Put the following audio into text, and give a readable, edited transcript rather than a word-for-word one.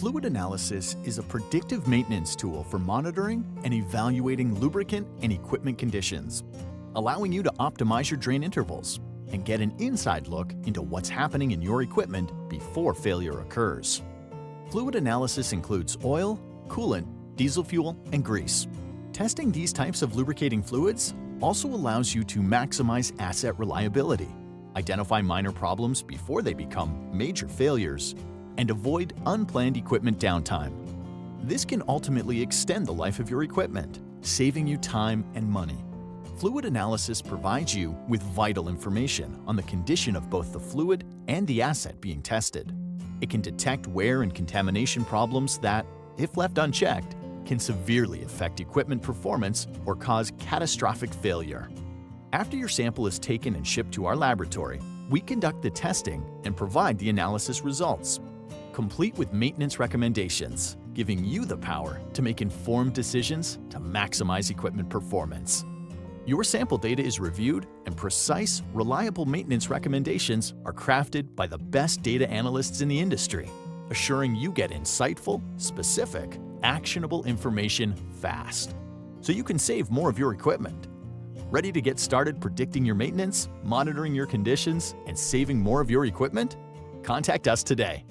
Fluid analysis is a predictive maintenance tool for monitoring and evaluating lubricant and equipment conditions, allowing you to optimize your drain intervals and get an inside look into what's happening in your equipment before failure occurs. Fluid analysis includes oil, coolant, diesel fuel, and grease. Testing these types of lubricating fluids also allows you to maximize asset reliability, identify minor problems before they become major failures, and avoid unplanned equipment downtime. This can ultimately extend the life of your equipment, saving you time and money. Fluid analysis provides you with vital information on the condition of both the fluid and the asset being tested. It can detect wear and contamination problems that, if left unchecked, can severely affect equipment performance or cause catastrophic failure. After your sample is taken and shipped to our laboratory, we conduct the testing and provide the analysis results, complete with maintenance recommendations, giving you the power to make informed decisions to maximize equipment performance. Your sample data is reviewed, and precise, reliable maintenance recommendations are crafted by the best data analysts in the industry, assuring you get insightful, specific, actionable information fast, so you can save more of your equipment. Ready to get started predicting your maintenance, monitoring your conditions, and saving more of your equipment? Contact us today.